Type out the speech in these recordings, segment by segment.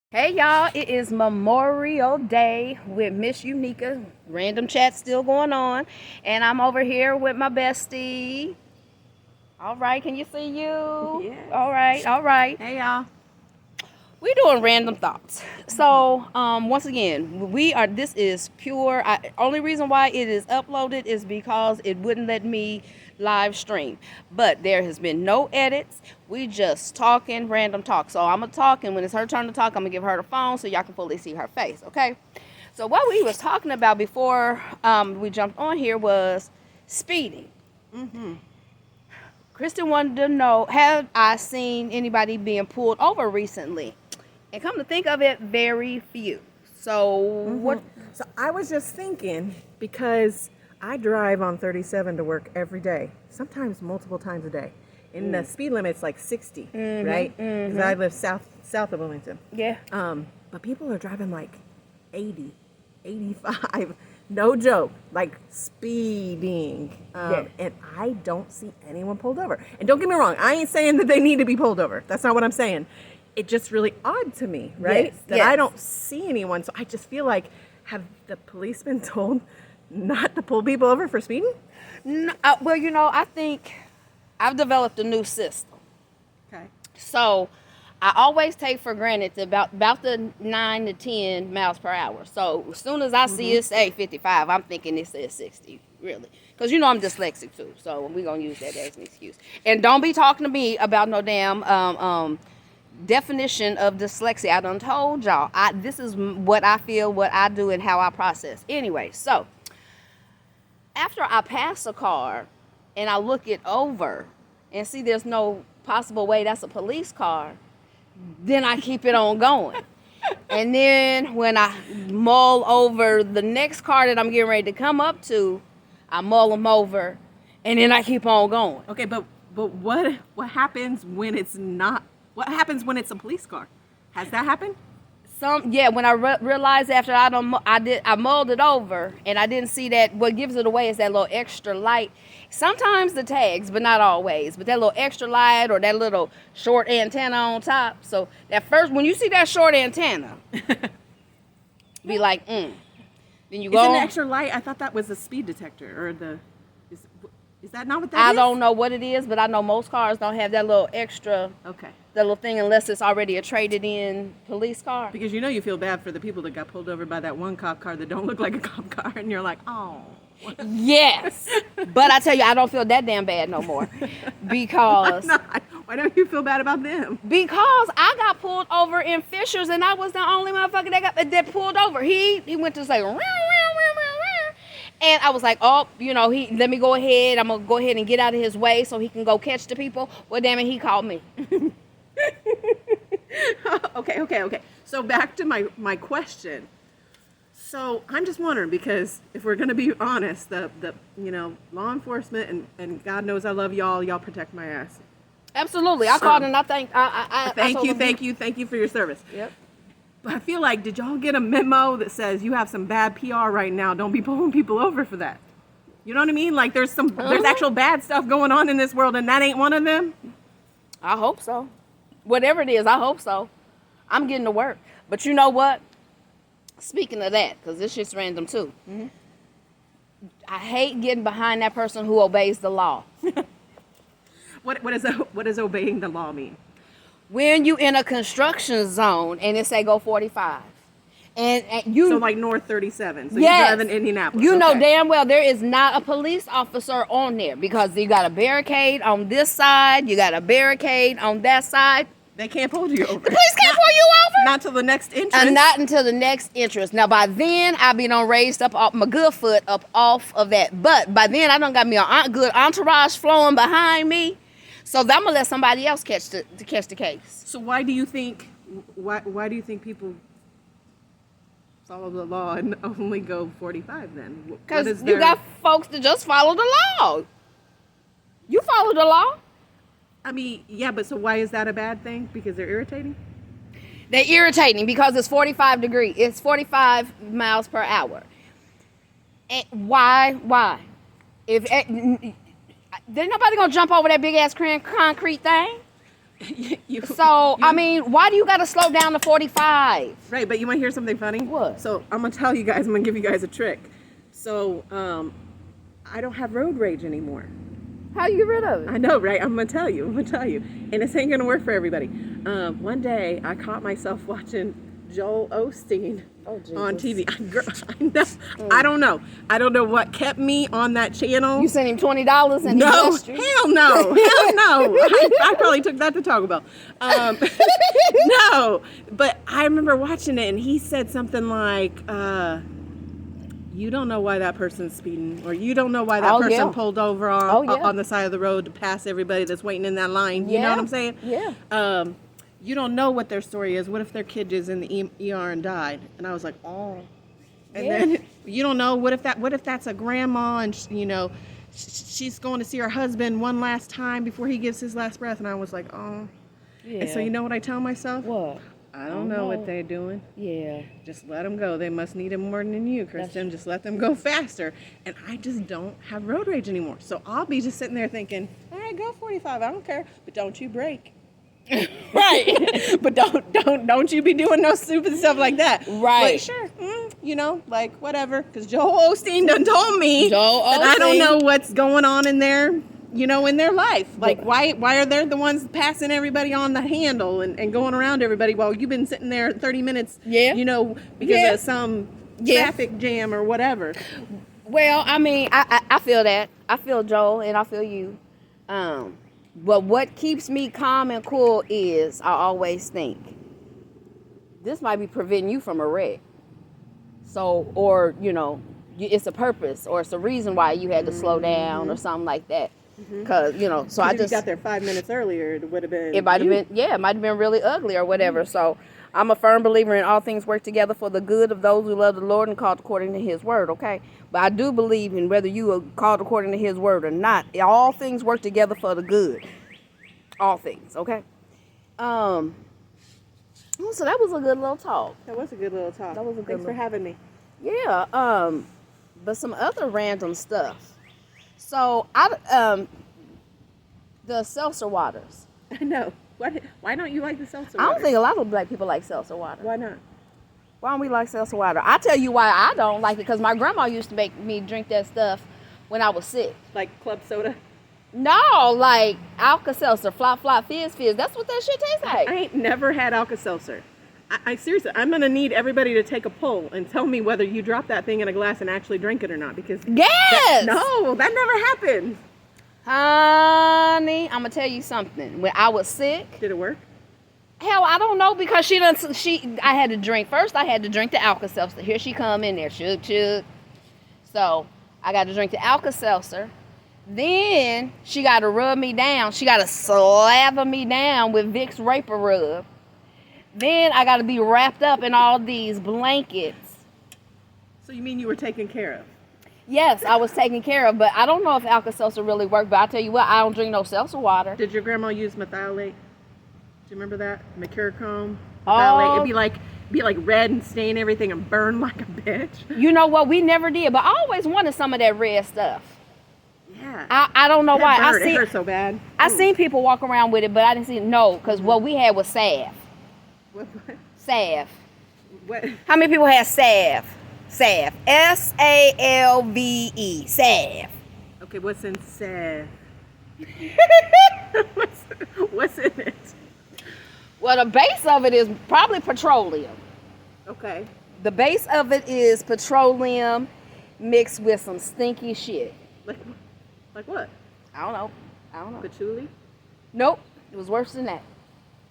Hey y'all, it is Memorial Day with Miss Yunika. Random chat still going on. And I'm over here with my bestie. All right, can you see you? Yes. All right. Hey y'all. We're doing random thoughts. So, once again, this is pure. Only reason why it is uploaded is because it wouldn't let me live stream. But there has been no edits. We just talking random talk. So I'm going to talk, and when it's her turn to talk, I'm going to give her the phone so y'all can fully see her face, okay? So what we was talking about before we jumped on here was speeding. Kristen wanted to know, have I seen anybody being pulled over recently? And come to think of it, very few. So what? So I was just thinking, because I drive on 37 to work every day, sometimes multiple times a day. And the speed limit's like 60, right? Because I live south of Wilmington. Yeah. But people are driving like 80, 85. No joke, like speeding. And I don't see anyone pulled over. And don't get me wrong, I ain't saying that they need to be pulled over. That's not what I'm saying. It's just really odd to me, right? That I don't see anyone. So I just feel like, have the police been told not to pull people over for speeding? No, well, I think I've developed a new system. Okay. So I always take for granted about the 9 to 10 miles per hour. So as soon as I see it say 55, I'm thinking it says 60, really. Because I'm dyslexic too. So we're going to use that as an excuse. And don't be talking to me about no damn definition of dyslexia. I done told y'all. This is what I feel, what I do, and how I process. Anyway, so after I pass a car and I look it over and see there's no possible way that's a police car, then I keep it on going. And then when I mull over the next car that I'm getting ready to come up to, I mull them over, and then I keep on going. Okay, but what happens when it's not? What happens when it's a police car? Has that happened? When I realized after I mulled it over and I didn't see that, what gives it away is that little extra light. Sometimes the tags, but not always. But that little extra light or that little short antenna on top. So that first, when you see that short antenna, be like, Then you go. Is it an extra light? I thought that was a speed detector, or is that not what that is? I don't know what it is, but I know most cars don't have that little extra. Okay. That little thing, unless it's already a traded-in police car. Because you feel bad for the people that got pulled over by that one cop car that don't look like a cop car, and you're like, oh. Yes, but I tell you, I don't feel that damn bad no more, because Why not? Why don't you feel bad about them? Because I got pulled over in Fishers, and I was the only motherfucker that pulled over. He went to say, and I was like, oh, let me go ahead. I'm gonna go ahead and get out of his way so he can go catch the people. Well, damn it, he called me. Okay. So back to my question. So I'm just wondering, because if we're gonna be honest, the law enforcement and God knows I love y'all protect my ass. Absolutely, I called and I thank you for your service. Yep. But I feel like, did y'all get a memo that says you have some bad PR right now? Don't be pulling people over for that. You know what I mean? Like there's actual bad stuff going on in this world, and that ain't one of them. I hope so. Whatever it is, I hope so. I'm getting to work. But you know what? Speaking of that, because this shit's random too. I hate getting behind that person who obeys the law. What does obeying the law mean? When you in a construction zone and it say go 45, and you so like North 37. So yes, you drive in Indianapolis. You know damn well there is not a police officer on there, because you got a barricade on this side, you got a barricade on that side. They can't pull you over. The police can't pull you over. Not till the next entrance. And not until the next entrance. Now, by then, I be done raised up off my good foot up off of that. But by then, I done got me a good entourage flowing behind me. So I'm gonna let somebody else catch the case. So why do you think people follow the law and only go 45 then? Because you got folks that just follow the law. You follow the law. I mean, yeah, but so why is that a bad thing? Because they're irritating? They're irritating because it's 45 degrees. It's 45 miles per hour. And why? If there's nobody gonna jump over that big ass concrete thing. I mean, why do you got to slow down to 45? Right, but you want to hear something funny? What? So I'm gonna tell you guys. I'm gonna give you guys a trick. So I don't have road rage anymore. How you get rid of it? I know, right? I'm gonna tell you. And this ain't gonna work for everybody. One day I caught myself watching Joel Osteen on TV. I know. I don't know what kept me on that channel. You sent him $20 and no, hell no. I probably took that to Taco Bell. No, but I remember watching it, and he said something like, "You don't know why that person's speeding, or you don't know why that person pulled over on the side of the road to pass everybody that's waiting in that line." You know what I'm saying? Yeah. You don't know what their story is. What if their kid is in the ER and died? And I was like, oh. And then you don't know what if that's a grandma and she's going to see her husband one last time before he gives his last breath. And I was like, oh. Yeah. And so you know what I tell myself? What? I don't know what they're doing. Yeah. Just let them go. They must need it more than you, Kristen. Just let them go faster. And I just don't have road rage anymore. So I'll be just sitting there thinking, all right, go 45. I don't care. But don't you brake. Right. But don't you be doing no stupid stuff like that. Right. But sure. Like whatever. Because Joel Osteen done told me that I don't know what's going on in there. In their life. Like, why are they the ones passing everybody on the handle and going around everybody while you've been sitting there 30 minutes, because of some traffic jam or whatever. Well, I mean, I feel that. I feel Joel and I feel you. But what keeps me calm and cool is I always think, this might be preventing you from a wreck. So, or, it's a purpose or it's a reason why you had to slow down or something like that. Because so I just got there 5 minutes earlier. It would have been. It might have been. Yeah, it might have been really ugly or whatever. So I'm a firm believer in all things work together for the good of those who love the Lord and called according to His word. Okay, but I do believe in whether you are called according to His word or not, all things work together for the good. All things. Okay. So that was a good little talk. That was a good little talk. Thanks for having me. Yeah. But some other random stuff. So the seltzer waters. I know. Why don't you like the seltzer water? I don't think a lot of black people like seltzer water. Why not? Why don't we like seltzer water? I tell you why I don't like it, because my grandma used to make me drink that stuff when I was sick. Like club soda? No, like Alka-Seltzer, flop, fizz. That's what that shit tastes like. I ain't never had Alka-Seltzer. I seriously, I'm going to need everybody to take a poll and tell me whether you drop that thing in a glass and actually drink it or not. Because yes! that never happened. Honey, I'm going to tell you something. When I was sick. Did it work? Hell, I don't know, because I had to drink. First, I had to drink the Alka-Seltzer. Here she come in there. Chug. So, I got to drink the Alka-Seltzer. Then, she got to rub me down. She got to slather me down with Vicks Vapor Rub. Then I got to be wrapped up in all these blankets. So you mean you were taken care of? Yes, I was taken care of, but I don't know if Alka-Seltzer really worked. But I tell you what, I don't drink no seltzer water. Did your grandma use methylate? Do you remember that? Mercurochrome? Methylate. It'd be like red and stain everything and burn like a bitch. You know what? We never did, but I always wanted some of that red stuff. Yeah. I don't know why. It hurt so bad. I seen people walk around with it, but I didn't see it. No, because what we had was salve. What? Salve. What? How many people have salve? Salve. S-A-L-V-E. Salve. Okay, what's in salve? What's in it? Well, the base of it is probably petroleum. Okay. The base of it is petroleum mixed with some stinky shit. Like what? I don't know. Patchouli? Nope. It was worse than that.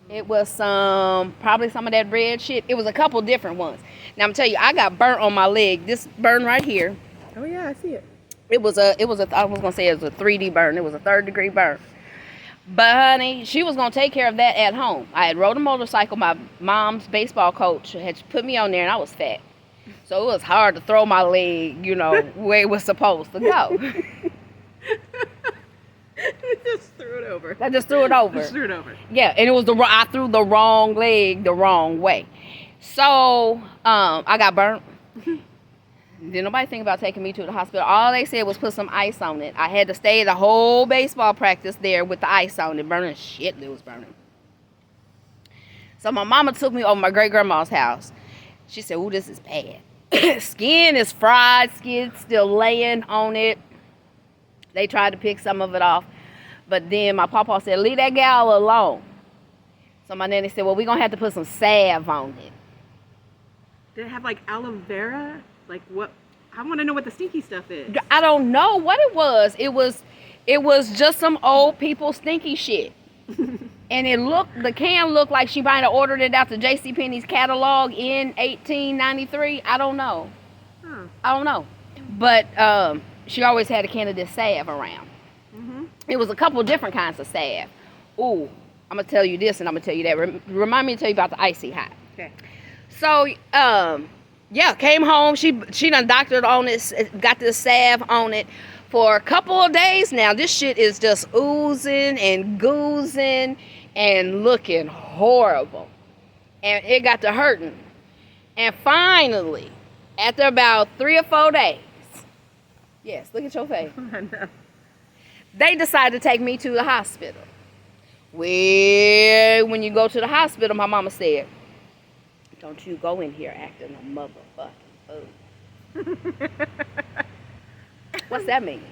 It was probably some of that red shit. It was a couple different ones. Now I'm telling you, I got burnt on my leg. This burn right here. Oh yeah, I see it. I was gonna say it was a 3D burn. It was a 3rd-degree burn. But honey, she was gonna take care of that at home. I had rode a motorcycle. My mom's baseball coach had put me on there, and I was fat, so it was hard to throw my leg, where it was supposed to go. Just threw it over. I just threw it over. Yeah, and it was I threw the wrong leg the wrong way. So, I got burnt. Didn't nobody think about taking me to the hospital. All they said was put some ice on it. I had to stay the whole baseball practice there with the ice on it, burning shit. It was burning. So my mama took me over my great grandma's house. She said, "Ooh, this is bad. Skin is fried. Skin still laying on it." They tried to pick some of it off, but then my papa said, "Leave that gal alone." So my nanny said, "Well, we're gonna have to put some salve on it." Did it have like aloe vera? Like what? I want to know what the stinky stuff is. I don't know what it was. It was just some old people stinky shit. And the can looked like she might have ordered it out to JCPenney's catalog in 1893. I don't know. I don't know. But she always had a can of this salve around. It was a couple of different kinds of salve. Ooh, I'm going to tell you this and I'm going to tell you that. Remind me to tell you about the icy hot. Okay. So, yeah, came home. She done doctored on it, got this salve on it for a couple of days now. This shit is just oozing and goozing and looking horrible. And it got to hurting. And finally, after about 3 or 4 days, yes, look at your face. I know. They decided to take me to the hospital. Well, when you go to the hospital, my mama said, "Don't you go in here acting a motherfucking fool." What's that mean?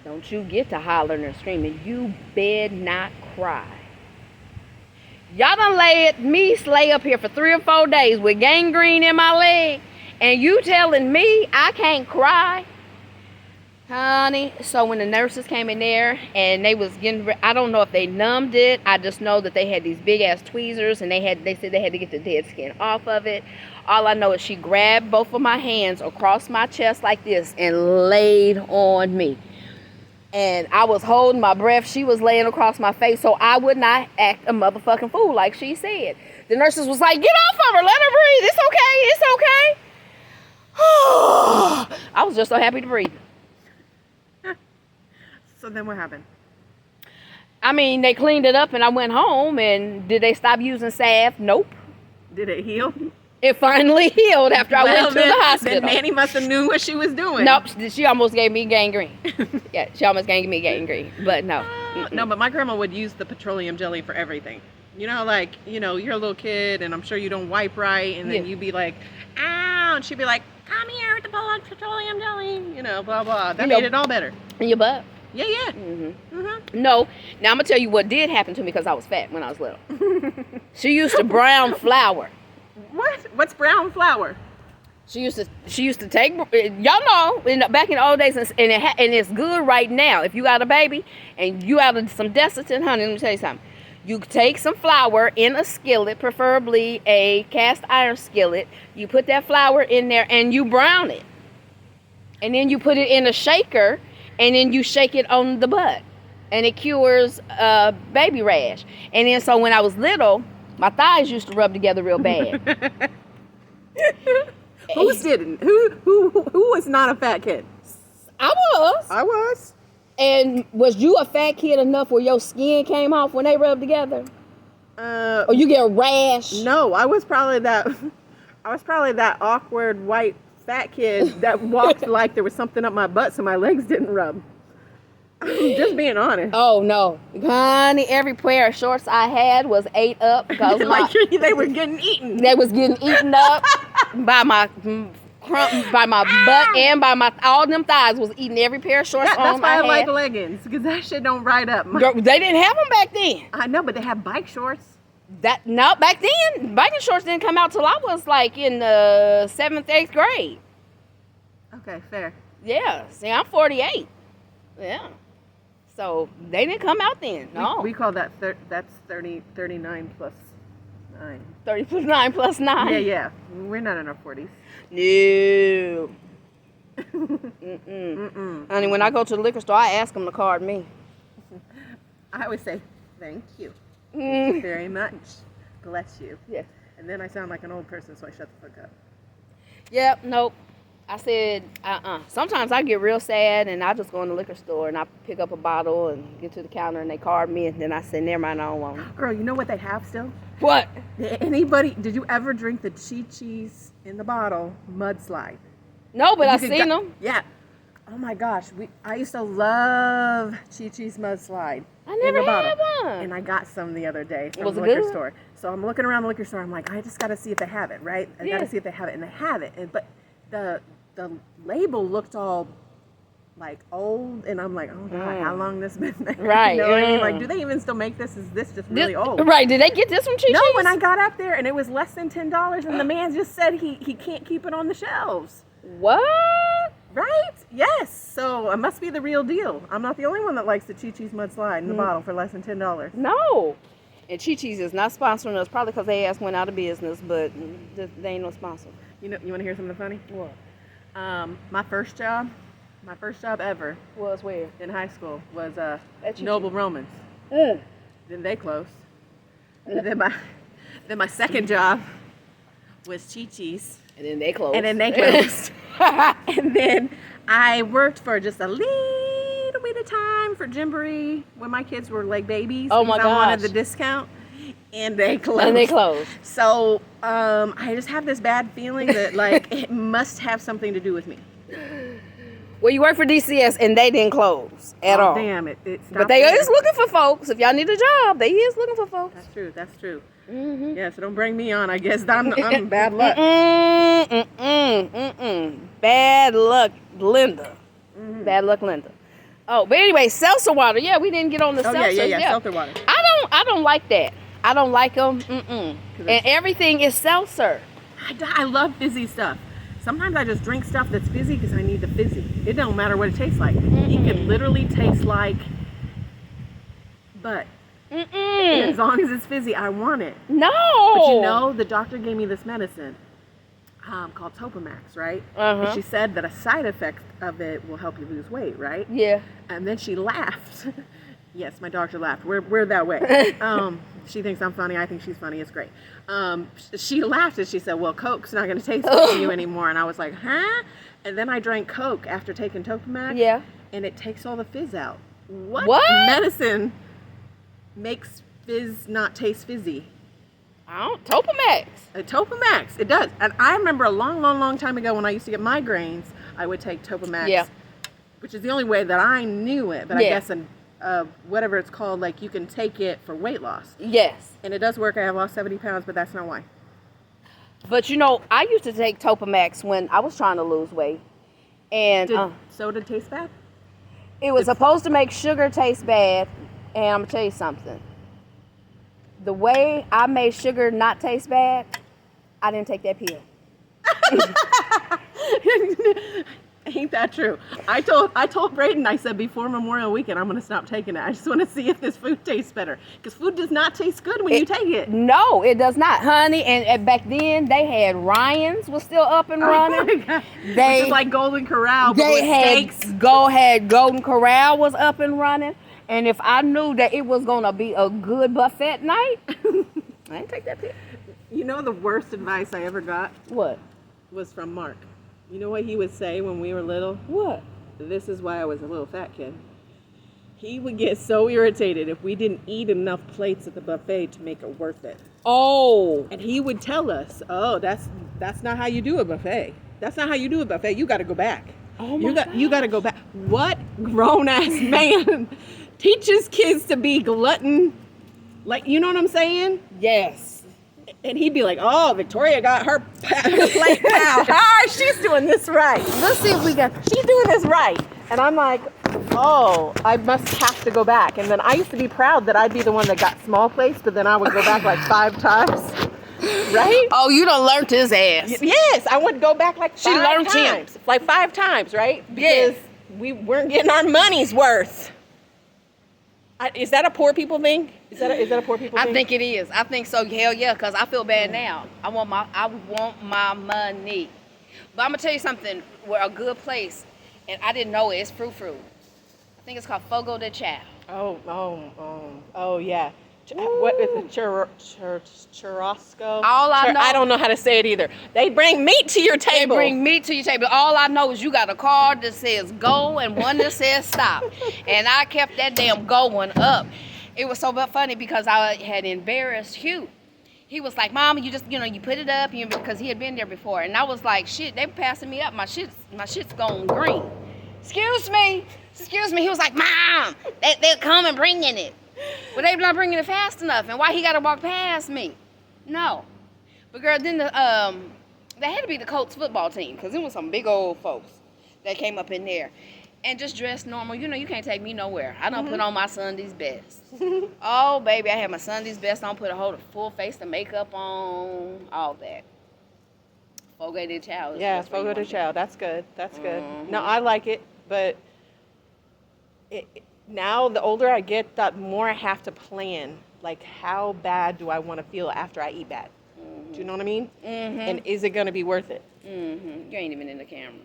Don't you get to hollering and screaming. You better not cry. Y'all done let me lay up here for 3 or 4 days with gangrene in my leg, and you telling me I can't cry? Honey, so when the nurses came in there and they was I don't know if they numbed it. I just know that they had these big ass tweezers and they said they had to get the dead skin off of it. All I know is she grabbed both of my hands across my chest like this and laid on me. And I was holding my breath. She was laying across my face so I would not act a motherfucking fool like she said. The nurses was like, "Get off of her, let her breathe. It's okay, it's okay." I was just so happy to breathe. So then what happened? I mean, they cleaned it up and I went home. And did they stop using salve? Nope. Did it heal? It finally healed after I went to the hospital. Then Nanny must have knew what she was doing. Nope, she almost gave me gangrene. Yeah, she almost gave me gangrene. But no. No, but my grandma would use the petroleum jelly for everything. You know, like, you're a little kid and I'm sure you don't wipe right. And then you'd be like, "Ow." And she'd be like, "Come here with the petroleum jelly." Blah, blah. That made it all better. In your butt? Yeah, yeah. No. Now, I'm going to tell you what did happen to me because I was fat when I was little. She used to brown flour. What? What's brown flour? She used to take, y'all know, back in the old days, and it's good right now. If you got a baby and you out of some Desitin, honey, let me tell you something. You take some flour in a skillet, preferably a cast iron skillet. You put that flour in there and you brown it. And then you put it in a shaker and then you shake it on the butt. And it cures baby rash. And then so when I was little, my thighs used to rub together real bad. Who didn't? Who was not a fat kid? I was. I was. And was you a fat kid enough where your skin came off when they rubbed together? Or you get a rash? No, I was probably that awkward white fat kid that walked like there was something up my butt so my legs didn't rub. Just being honest. Oh no, honey! Every pair of shorts I had was ate up because like they were getting eaten. They was getting eaten up by my butt and by my all them thighs was eating every pair of shorts. That's why I like leggings because that shit don't ride up. Girl, they didn't have them back then. I know, but they have bike shorts. Back then, biking shorts didn't come out till I was like in the 7th, 8th grade. Okay, fair. Yeah, see, I'm 48. Yeah. So they didn't come out then. No. We call that that's 39 plus 9. 30 plus 9 plus 9. Yeah, yeah. We're not in our 40s. No. Mm-mm. Honey, when I go to the liquor store, I ask them to card me. I always say, "Thank you. Thank you very much. Bless you." Yeah. And then I sound like an old person, so I shut the fuck up. Yep, nope. I said, Sometimes I get real sad and I just go in the liquor store and I pick up a bottle and get to the counter and they card me and then I say, "Never mind, I don't want it." Girl, you know what they have still? What? Did you ever drink the Chi-Chi's in the bottle mudslide? No, but I seen them. Yeah. Oh my gosh, I used to love Chi-Chi's mudslide. I never in the had bottle. one. And I got some the other day from Was the it liquor good? store. So I'm looking around the liquor store. I'm like, I just got to see if they have it, right? I got to see if they have it, and they have it. But the label looked all like old, and I'm like, oh God, how long this been there? Right. You know what I mean? Like, do they even still make this? Is this just really old? Right. Did they get this from Chi-Chi's? No, when I got up there and it was less than $10, and the man just said he can't keep it on the shelves. What? Right? Yes. So it must be the real deal. I'm not the only one that likes the Chi-Chi's Mudslide in the bottle for less than $10. No. And Chi-Chi's is not sponsoring us, probably because they ass went out of business, but they ain't no sponsor. You know, you want to hear something funny? What? My first job ever Was where? in high school was Chi-Chi's. Noble Romans. Then they closed. And then my second job was Chi-Chi's. And then they closed. And then they closed. And then I worked for just a little bit of time for Gymboree when my kids were like babies. Oh my because I wanted gosh. the discont. And they closed. And they closed. So I just have this bad feeling that like it must have something to do with me. Well, you work for DCS and they didn't close at all. Damn it. But they is looking for folks. If y'all need a job, they is looking for folks. That's true. Mm-hmm. Yeah, so don't bring me on, I guess. I'm bad luck. Bad luck, Linda. Mm-hmm. Bad luck, Linda. Oh, but anyway, seltzer water. Yeah, we didn't get on the seltzer. Yeah, seltzer water. I don't like that. I don't like them. And everything is seltzer. I love fizzy stuff. Sometimes I just drink stuff that's fizzy because I need the fizzy. It don't matter what it tastes like. It can literally taste like butt. And as long as it's fizzy, I want it. No. But you know, the doctor gave me this medicine called Topamax, right? And she said that a side effect of it will help you lose weight, right? Yeah. And then she laughed. Yes, my doctor laughed. We're that way. She thinks I'm funny. I think she's funny. It's great. She laughed and she said, well, Coke's not going to taste good to you anymore. And I was like, huh? And then I drank Coke after taking Topamax. Yeah. And it takes all the fizz out. What? Medicine makes fizz not taste fizzy? Topamax. Topamax. It does. And I remember a long time ago when I used to get migraines, I would take Topamax. Yeah. Which is the only way that I knew it. But I guess whatever it's called, like you can take it for weight loss. Yes. And it does work. I have lost 70 pounds, but that's not why. But you know, I used to take Topamax when I was trying to lose weight. And Did soda taste bad? it was supposed to make sugar taste bad. And I'm going to tell you something. The way I made sugar not taste bad, I didn't take that pill. Ain't that true? I told Braden, I said before Memorial Weekend, I'm going to stop taking it. I just want to see if this food tastes better. Because food does not taste good when you take it. No, it does not, honey. And back then, they had Ryan's was still up and running. Oh my God. Which is like Golden Corral, but with steaks. Had Golden Corral was up and running. And if I knew that it was going to be a good buffet night, I didn't take that pill. You know the worst advice I ever got? What? Was from Mark. You know what he would say when we were little? What? This is why I was a little fat kid. He would get so irritated if we didn't eat enough plates at the buffet to make it worth it. Oh. And he would tell us, oh, that's not how you do a buffet. That's not how you do a buffet. You got to go back. Oh my God. You got to go back. What grown-ass man teaches kids to be glutton? Like, you know what I'm saying? Yes. And he'd be like, oh, Victoria got her plate now. She's doing this right. Let's see if we got... She's doing this right. And I'm like, oh, I must have to go back. And then I used to be proud that I'd be the one that got small plates, but then I would go back like 5 times. Right? Oh, you done learned his ass. Yes, I would go back like She learned times. him. Like 5 times, right? Because we weren't getting our money's worth. Is that a poor people thing? Is that a poor people thing? I think it is. I think so. Hell yeah, because I feel bad now. I want my money. But I'm gonna tell you something. We're a good place, and I didn't know it. It's fruit. I think it's called Fogo de Chao. Oh yeah. What is it? Churrasco? All I know. I don't know how to say it either. They bring meat to your table. They bring meat to your table. All I know is you got a card that says go and one that says stop. And I kept that damn going up. It was so funny because I had embarrassed Hugh. He was like, Mom, you just, you put it up because he had been there before. And I was like, shit, they passing me up. My shit's going green. Excuse me. He was like, Mom, they're coming bringing it. But they're not bringing it fast enough. And why he got to walk past me? No. But girl, then they had to be the Colts football team because it was some big old folks that came up in there and just dressed normal. You know, you can't take me nowhere. I don't put on my Sunday's best. Oh, baby, I had my Sunday's best on, put a whole full face of makeup on, all that. Fogo de Chao. Yeah, Fogo de Chao. That's good. That's good. Mm-hmm. No, I like it, but now the older I get, the more I have to plan. Like, how bad do I want to feel after I eat bad? Mm-hmm. Do you know what I mean? Mm-hmm. And is it going to be worth it? Mm-hmm. You ain't even in the camera.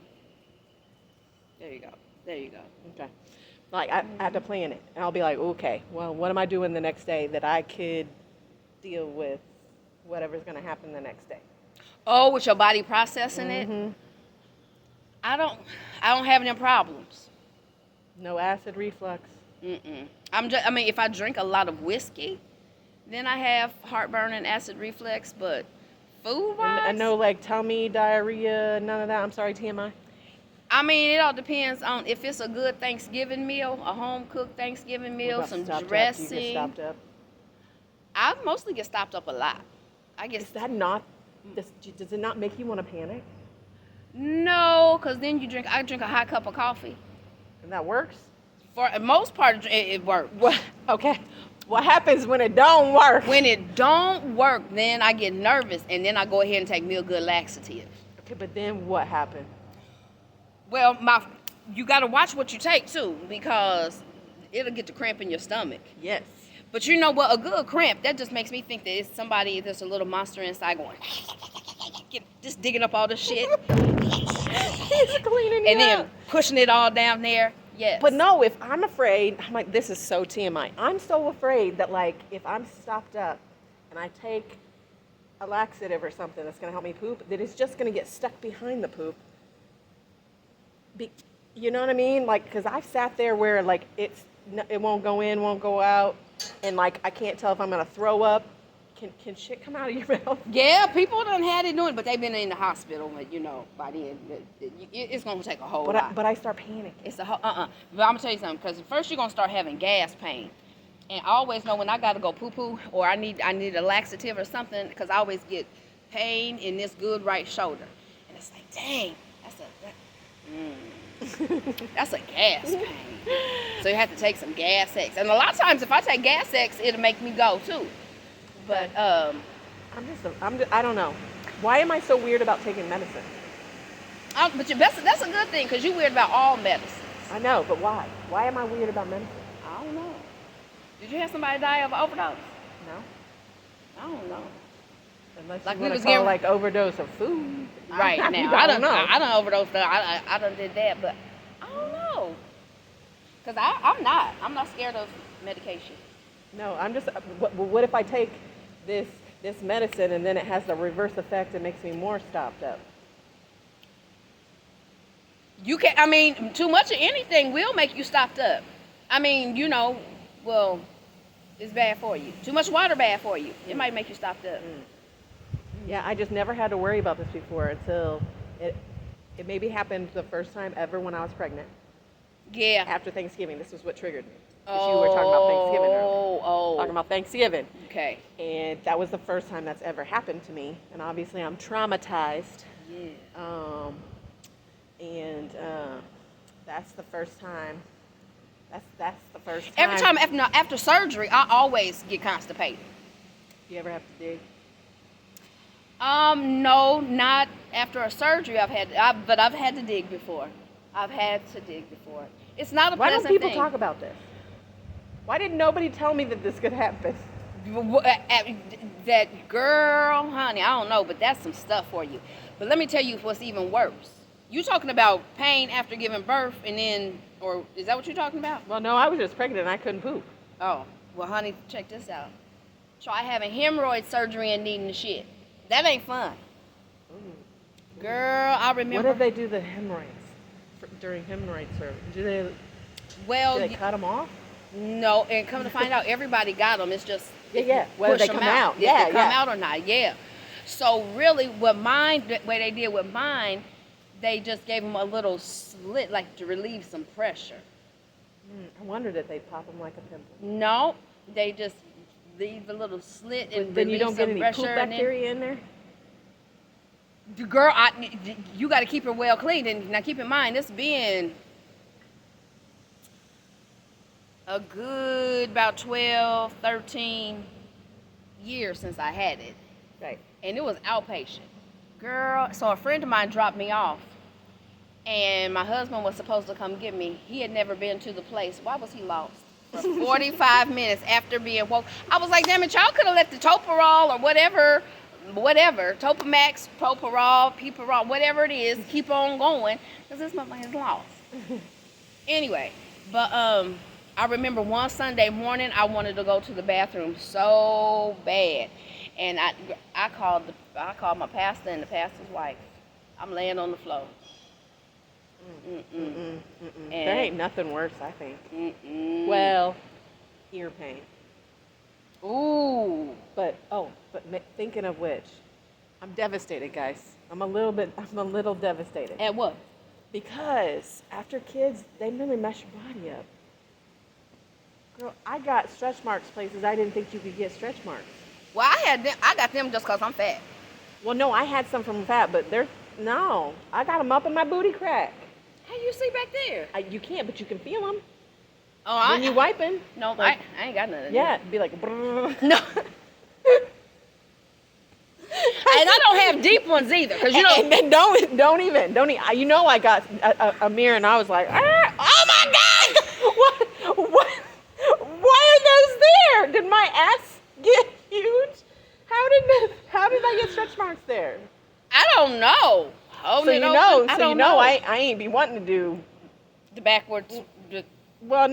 There you go. There you go. Okay. Like, I have to plan it. And I'll be like, okay, well, what am I doing the next day that I could deal with whatever's going to happen the next day? Oh, with your body processing it? I don't have any problems. No acid reflux. Mm-mm. I mean, if I drink a lot of whiskey, then I have heartburn and acid reflux, but food-wise? And no, like, tummy, diarrhea, none of that. I'm sorry, TMI. I mean, it all depends on if it's a good Thanksgiving meal, a home-cooked Thanksgiving meal, some dressing. Do you get stopped up? I mostly get stopped up a lot. Is that not, does it not make you want to panic? No, because then I drink a hot cup of coffee. And that works? For the most part, it works. Okay. What happens when it don't work? When it don't work, then I get nervous, and then I go ahead and take me a good laxative. Okay, but then what happened? Well, you got to watch what you take, too, because it'll get the cramp in your stomach. Yes. But you know what? A good cramp, that just makes me think that it's somebody, there's a little monster inside going, just digging up all the shit. He's cleaning and then pushing it all down there. Yes. But no, if I'm afraid, I'm like, this is so TMI. I'm so afraid that, like, if I'm stopped up and I take a laxative or something that's going to help me poop, that it's just going to get stuck behind the poop. You know what I mean? Like, because I've sat there where, like, it won't go in, won't go out, and, like, I can't tell if I'm going to throw up. Can shit come out of your mouth? Yeah, people done had it doing, but they've been in the hospital. But you know, by then it's gonna take a whole lot. But I start panicking. It's a But I'm gonna tell you something, because first you're gonna start having gas pain, and I always know when I gotta go poo poo or I need a laxative or something, because I always get pain in this good right shoulder, and it's like, dang, that's a gas pain. So you have to take some Gas X, and a lot of times if I take Gas X, it'll make me go too. But I don't know. Why am I so weird about taking medicine? But that's a good thing, because you're weird about all medicines. I know, but why? Why am I weird about medicine? I don't know. Did you have somebody die of an overdose? No. I don't know. Unless like you want to call like overdose of food. Right now, I done overdosed. I done did that, but I don't know. Because I'm not scared of medication. No, I'm just. What if I take this medicine and then it has the reverse effect and makes me more stopped up? You can. I mean, too much of anything will make you stopped up. I mean, you know, well, it's bad for you. Too much water bad for you. It might make you stopped up. Yeah, I just never had to worry about this before until it maybe happened the first time ever when I was pregnant. Yeah. After Thanksgiving, this was what triggered me. Because you were talking about Thanksgiving. Talking about Thanksgiving. Okay. And that was the first time that's ever happened to me. And obviously I'm traumatized. Yeah. That's the first time. That's the first time. Every time after surgery, I always get constipated. You ever have to dig? No, not after a surgery. But I've had to dig before. It's not a pleasant thing. Why don't people talk about this? Why didn't nobody tell me that this could happen? That girl, honey, I don't know, but that's some stuff for you. But let me tell you what's even worse. You talking about pain after giving birth, and then, or is that what you're talking about? Well, no, I was just pregnant and I couldn't poop. Oh, well, honey, check this out. Try having hemorrhoid surgery and needing the shit. That ain't fun. Ooh. Girl, I remember. What did they do the hemorrhoids during hemorrhoid surgery? Do they cut them off? No, and come to find out, everybody got them. It's just whether they come out. If they come out or not. Yeah. So really, what they did with mine, they just gave them a little slit, like to relieve some pressure. I wondered if they pop them like a pimple. No, they just leave a little slit and Then you don't get some any fresh poop air in there. bacteria in there? Girl, you got to keep her well cleaned. And now keep in mind, it's been a good about 12, 13 years since I had it. Right. And it was outpatient. Girl, so a friend of mine dropped me off. And my husband was supposed to come get me. He had never been to the place. Why was he lost? For 45 minutes after being woke. I was like, damn it, y'all could have left the Toparol or whatever, Topamax, Proparol, Piparol, whatever it is, keep on going, because this motherfucker is lost. Anyway, but I remember one Sunday morning, I wanted to go to the bathroom so bad. And I called my pastor and the pastor's wife. I'm laying on the floor. There ain't nothing worse, I think. Well, ear pain. Ooh. But thinking of which, I'm devastated, guys. I'm a little devastated. At what? Because after kids, they really mess your body up. Girl, I got stretch marks places I didn't think you could get stretch marks. Well, I got them just because I'm fat. Well, no, I had some from fat, but I got them up in my booty crack. How you see back there? You can't, but you can feel them. Oh, when you wiping. No, like, I ain't got none of that. Yeah, it'd be like, brrr. No. And I don't have deep ones either, because you know. And then don't even. You know, I got a mirror, and I was like, oh my God, what? Why are those there? Did my ass get huge? How did I get stretch marks there? I don't know. I ain't be wanting to do The backwards. Well,